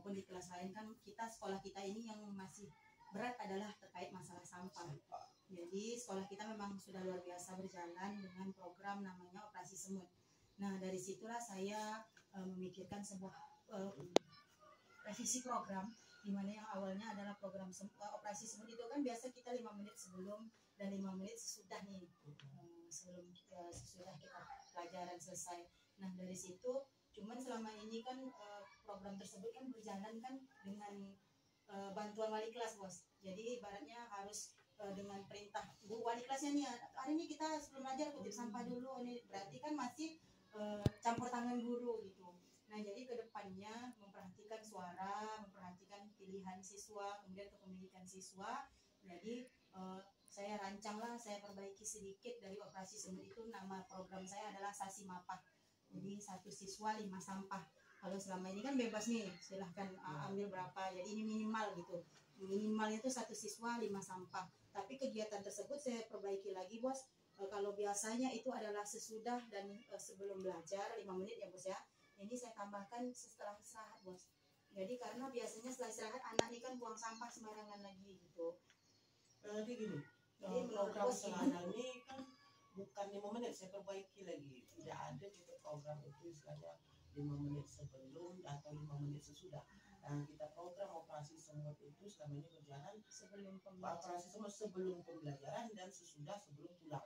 maupun di kelas lain kan sekolah kita ini yang masih berat adalah terkait masalah sampah. Jadi sekolah kita memang sudah luar biasa berjalan dengan program namanya Operasi Semut. Nah dari situlah saya memikirkan sebuah revisi program, di mana yang awalnya adalah program Operasi Semut itu kan biasa kita 5 menit sebelum dan 5 menit sesudah nih, sesudah kita pelajaran selesai. Nah dari situ cuman selama ini kan program tersebut kan berjalan kan dengan bantuan wali kelas, bos. Jadi ibaratnya harus dengan perintah bu wali kelasnya nih, hari ini kita sebelum belajar kutip sampah dulu, ini berarti kan masih campur tangan guru gitu. Nah jadi kedepannya memperhatikan suara, memperhatikan pilihan siswa, kemudian kepemilikan siswa. Jadi saya rancanglah, saya perbaiki sedikit dari Operasi Semut itu. Nama program saya adalah Sasi Mapah. Jadi 1 siswa 5 sampah. Kalau selama ini kan bebas nih, silahkan ambil berapa. Jadi ini minimal gitu. Minimal itu 1 siswa 5 sampah. Tapi kegiatan tersebut saya perbaiki lagi, bos. Kalau biasanya itu adalah sesudah dan sebelum belajar 5 menit ya, bos ya. Ini saya tambahkan setelah istirahat, bos. Jadi karena biasanya setelah istirahat anak ini kan buang sampah sembarangan lagi gitu. Jadi gini, program selama ini kan bukan 5 menit, saya perbaiki lagi. Tidak ada gitu program itu istilahnya 5 menit sebelum atau 5 menit sesudah. Nah, kita program Operasi Semut itu selama ini berjalan sebelum pembelajaran. Operasi Semut sebelum pembelajaran dan sesudah sebelum pulang.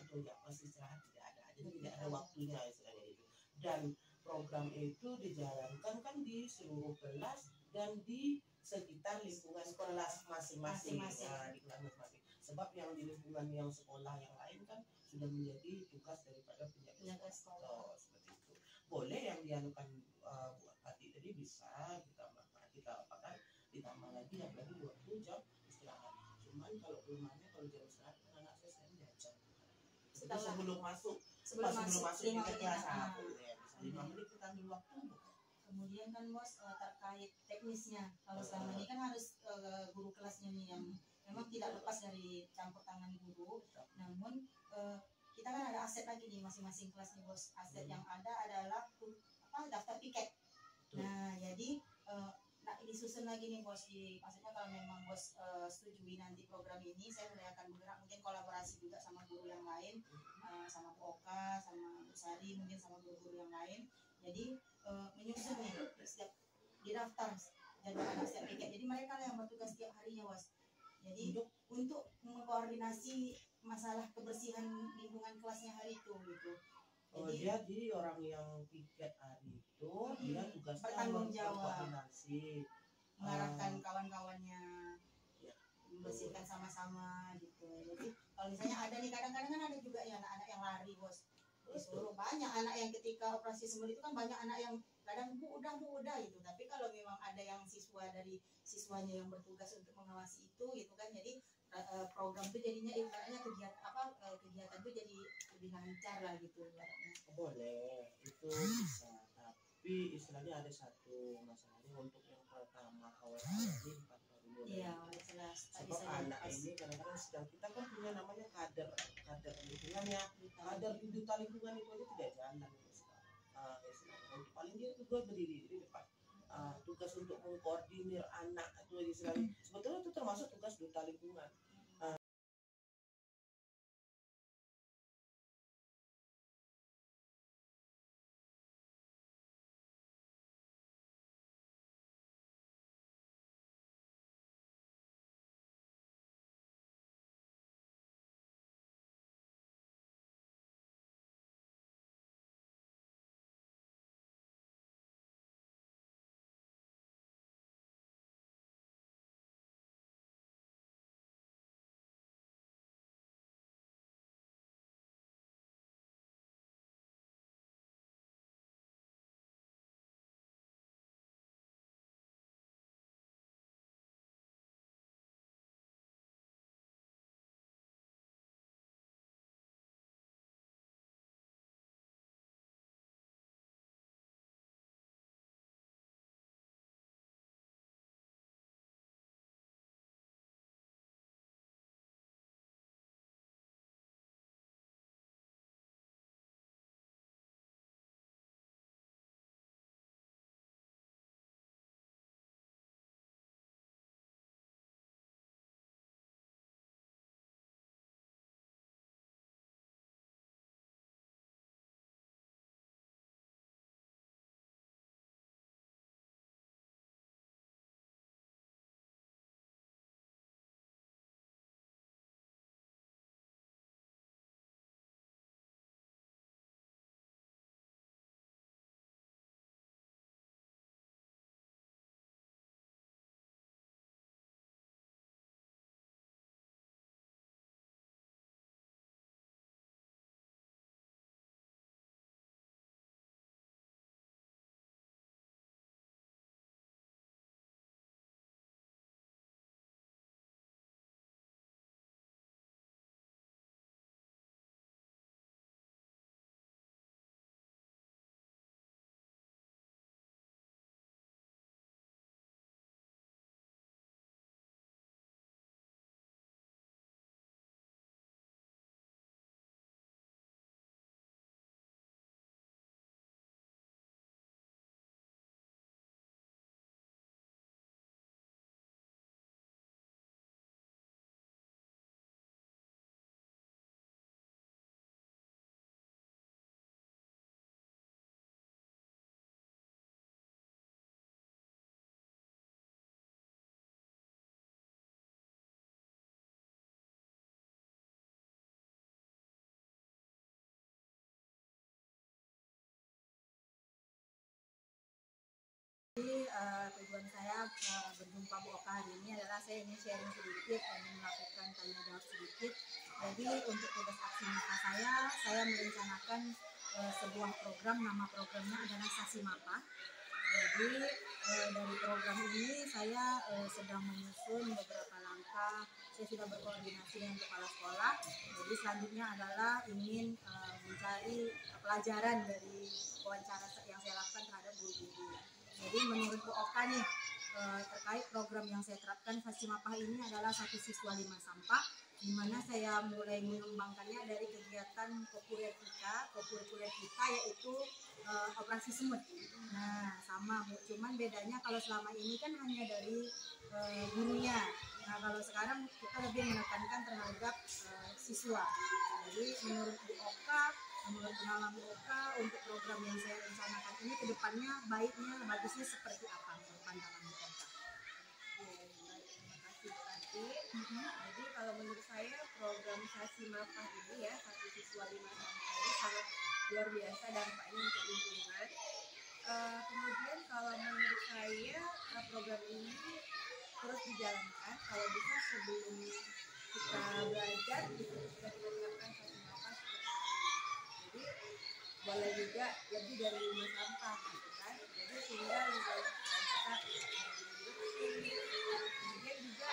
Itu ya, pas istirahat tidak ada. Jadi tidak ada waktunya istilahnya itu. Dan program itu dijalankan kan di seluruh kelas dan di sekitar lingkungan kelas masing-masing. Nah, di kelas masing-masing. Sebab yang di lingkungan yang sekolah yang lain kan sudah menjadi tugas daripada penjaga sekolah. Seperti itu. Boleh yang dianukan buat hati tadi bisa kita apakan ditambah lagi apalagi 20 jam istirahat. Cuman kalau rumahnya kalau jam istirahat kan anak saya sering diajar. Sebelum masuk kita kelas 1 ya, bisa 5 menit kita ambil waktu. Kemudian kan, bos, terkait teknisnya. Kalau selama ini kan harus guru kelasnya nih yang memang tidak lepas dari campur tangan guru. Namun kita kan ada aset lagi nih masing-masing kelas nih, bos. Aset yang ada adalah daftar piket. Nah jadi disusun lagi nih, bos. Maksudnya kalau memang bos setujui nanti program ini, saya mulai akan bergerak mungkin kolaborasi juga sama guru yang lain, sama Bu Oka, sama Bu Sari, mungkin sama guru-guru yang lain. Jadi menyusun nih setiap didaftar jadwal anak setiap piket. Jadi mereka yang bertugas setiap harinya, bos. Jadi untuk mengkoordinasi masalah kebersihan lingkungan kelasnya hari itu gitu. Jadi orang yang piket hari itu dia tugasnya bertanggung jawab, koordinasi, mengarahkan kawan-kawannya, membersihkan sama-sama gitu. Jadi kalau misalnya ada nih, kadang-kadang kan ada juga ya anak-anak yang lari, bos. Disuruh banyak anak yang ketika Operasi Semut itu kan banyak anak yang kadang bu udah gitu. Tapi kalau memang ada yang siswanya yang bertugas untuk mengawasi itu gitu kan, jadi program itu jadinya ibaratnya kegiatan itu jadi lebih lancar lah gitu ibaratnya. Boleh itu bisa, tapi istilahnya ada satu masalahnya untuk yang pertama awal-awal ini dipantau dulu. Iya, jelas. Sebab anak ini kadang-kadang sedang kita kan punya namanya kader lingkungannya, kader di duta lingkungan itu aja tidak jalan istilahnya. Paling dia itu berdiri di depan. Tugas untuk mengkoordinir anak itu istilahnya sebetulnya itu termasuk tugas duta lingkungan. tujuan saya berjumpa Bu Oka hari ini adalah saya ingin sharing sedikit, ingin melakukan tanya jawab sedikit. Jadi untuk tugas aksi nyata saya merencanakan sebuah program, nama programnya adalah Sasi Mapa. Jadi dari program ini saya sedang menyusun beberapa langkah. Saya sudah berkoordinasi dengan kepala sekolah. Jadi selanjutnya adalah ingin mencari pelajaran dari wawancara yang saya lakukan terhadap guru-guru. Jadi menurut Bu Oka nih, terkait program yang saya terapkan Sasi Mapa ini adalah satu siswa 5 sampah, di mana saya mulai mengembangkannya dari kegiatan kopuler kita yaitu operasi semut. Nah sama Bu, cuman bedanya kalau selama ini kan hanya dari gurunya. Nah kalau sekarang kita lebih menekankan terhadap siswa. Jadi menurut Bu Oka, menurut pengalaman Bu Oka, untuk program yang saya rencanakan ini kedepannya bagusnya seperti apa menurut pandangan Bu Oka? Terima kasih Bu Tati. Jadi kalau menurut saya program Sasi Mapa ini ya, satu siswa 5 sampah ini sangat luar biasa dampaknya untuk lingkungan. Kemudian kalau menurut saya program ini terus dijalankan, kalau bisa sebelum kita belajar kita terapkan Sasi Mapa seperti ini. Jadi boleh juga lebih dari 5 sampah gitu kan. Jadi sehingga lingkungan kita kemudian juga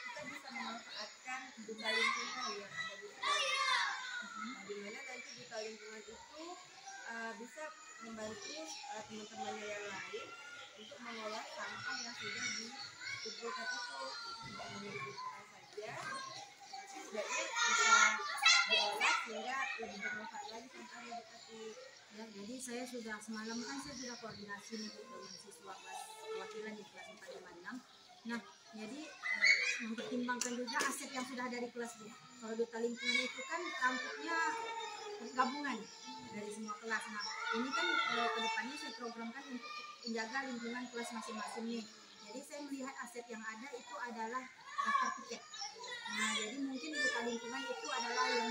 kita bisa memanfaatkan duta lingkungan yang ada di sekitar kita. Nah, dimana nanti duta lingkungan itu bisa membantu teman-temannya yang lain untuk mengolah sampah yang sudah dikumpulkan itu, tidak hanya dikumpulkan saja, tapi sebaiknya bisa diolah sehingga lebih bermanfaat lagi sampahnya Bu Tati. Ya, jadi saya sudah semalam kan saya sudah koordinasi nih dengan siswa kelas perwakilan di kelas 4 dan 6. Nah, jadi mempertimbangkan juga aset yang sudah ada di kelas Bu. Kalau duta lingkungan itu kan rangkupnya gabungan dari semua kelas. Nah, ini kan kedepannya saya programkan untuk menjaga lingkungan kelas masing-masing nih. Jadi saya melihat aset yang ada itu adalah daftar tiket. Nah, jadi mungkin duta lingkungan itu adalah yang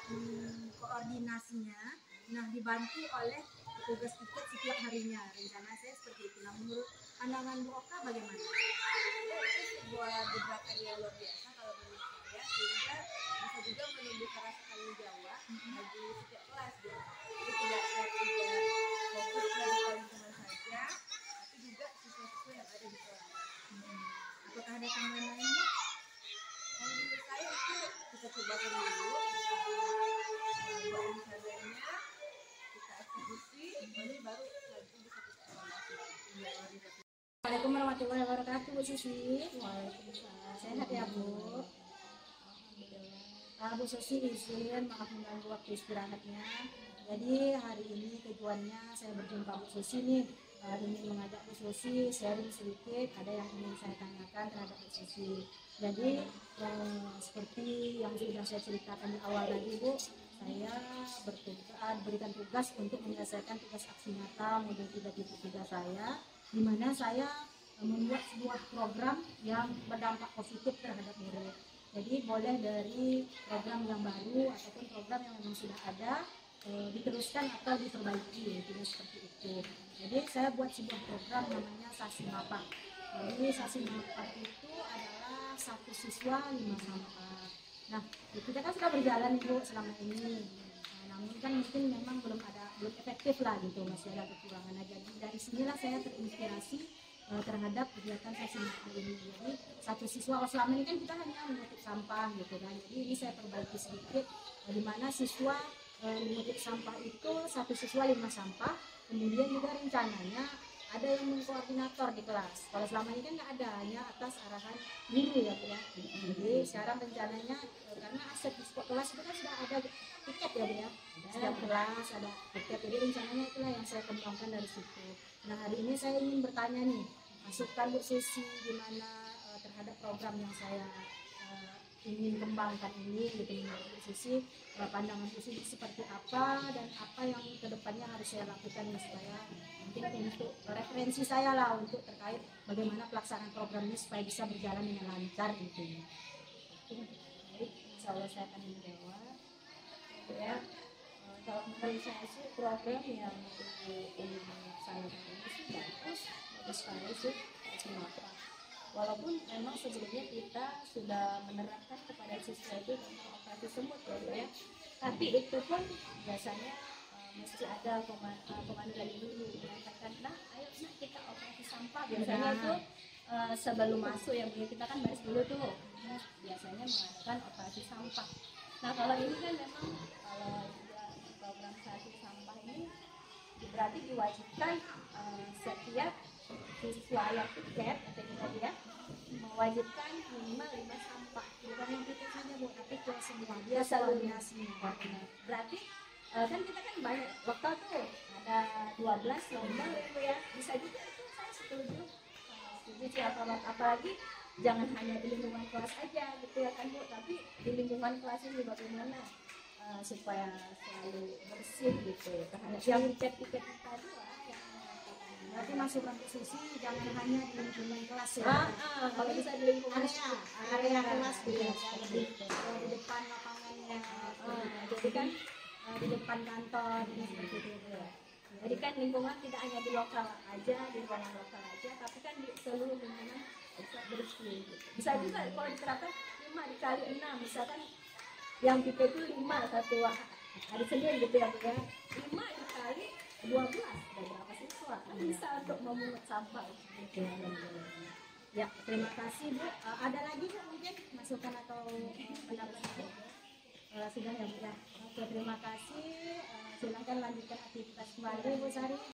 mengkoordinasinya. Nah, dibantu oleh petugas tiket setiap harinya. Rencana saya seperti itu. Nah, menurut pandangan Bu Oka bagaimana? Ya, itu sebuah gebrakan yang luar biasa kalau menurut saya, sehingga bisa juga menumbuhkan rasa tanggung jawab bagi setiap kelas gitu. Jadi tidak fokus pada lingkungan saja, tapi juga siswa-siswa yang ada di kelas. Apakah ada tambahan lainnya? Kalau menurut saya itu kita cobakan dulu, buat rencananya, kita eksekusi, nanti baru selanjutnya bisa kita evaluasi. Assalamualaikum warahmatullahi wabarakatuh, Bu Susi. Waalaikumsalam. Sehat ya Bu? Bu Susi izin maaf mengganggu waktu istirahatnya. Jadi hari ini tujuannya saya berjumpa Bu Susi nih, ingin mengajak Bu Susi sharing sedikit. Ada yang ingin saya tanyakan terhadap Bu Susi. Jadi seperti yang sudah saya ceritakan di awal tadi Bu, saya berikan tugas untuk menyelesaikan tugas aksi nyata modul 3.3 saya, di mana saya membuat sebuah program yang berdampak positif terhadap murid. Jadi boleh dari program yang baru ataupun program yang memang sudah ada diteruskan atau diperbaiki, intinya seperti itu. Jadi saya buat sebuah program namanya Sasi Mapa. Jadi Sasi Mapa itu adalah satu siswa 5 sampah. Nah, kita kan sudah berjalan Bu selama ini. Namun kan mungkin memang belum efektif lah gitu, masih ada kekurangan. Jadi dari sinilah saya terinspirasi terhadap kegiatan Sasi Mapa ini. Jadi satu siswa, selama ini kan kita hanya mengutuk sampah gitu kan. Jadi ini saya perbaiki sedikit, di mana siswa mengutuk sampah itu satu siswa 5 sampah. Kemudian juga rencananya ada yang mengkoordinator di kelas. Kalau selama ini kan nggak ada, hanya atas arahan guru ya Bu ya. Jadi sekarang rencananya karena aset di kelas itu kan sudah ada tiket ya Bu ya. Setiap kelas ada tiket. Jadi rencananya itulah yang saya kembangkan dari situ. Nah hari ini saya ingin bertanya nih, masukan Bu Susi gimana terhadap program yang saya ingin kembangkan ini gitu, menurut Bu Susi, pandangan Bu Susi seperti apa dan apa yang kedepannya harus saya lakukan supaya mungkin untuk referensi saya lah untuk terkait bagaimana pelaksanaan program ini supaya bisa berjalan dengan lancar gitu ya. Baik, insya Allah saya akan menjawab ya. Kalau menurut saya sih program yang dilaksanakan ini sih bagus sekali sih Mapra. Walaupun memang sebelumnya kita sudah menerapkan kepada siswa itu tentang operasi semut ya, tapi itu pun biasanya mesti ada komando dari guru mengatakan, nah ayo nak kita operasi sampah biasanya itu sebelum masuk ya Bu, kita kan baris dulu tuh biasanya mengadakan operasi sampah. Nah kalau ini kan memang kalau program satu sampah ini berarti diwajibkan setiap siswa yang tiket atau tadi ya mewajibkan minimal 5 sampah. Bukan yang tiket saja Bu, tapi kelas semua dia koordinasinya. Berarti kan kita kan banyak lokal tuh ada 12 lomba gitu ya, bisa juga itu saya setuju sih, apalagi jangan hanya di lingkungan kelas aja gitu ya kan Bu, tapi di lingkungan kelas ini bagaimana supaya selalu bersih gitu terhadap yang tiket tadi lah. Berarti masukan ke sisi jangan hanya di lingkungan kelas ya. Kalau bisa di lingkungan area kelas ya, di depan lapangannya. Jadi kan di depan kantor seperti itu ya. Jadi kan lingkungan tidak hanya di lokal aja, di ruangan lokal aja, tapi kan di seluruh lingkungan bisa bersih gitu. Bisa juga kalau diterapkan 5 dikali 6, misalkan yang kita itu 5 satu hari Senin gitu ya Bu ya, 5 dikali 12 ada berapa siswa bisa untuk memungut sampah gitu. Ya terima kasih Bu. Ada lagi Bu mungkin masukan atau pendapat Bu? Sudah ya Bu ya. Oke terima kasih. Silakan lanjutkan aktivitas kembali Bu Sari.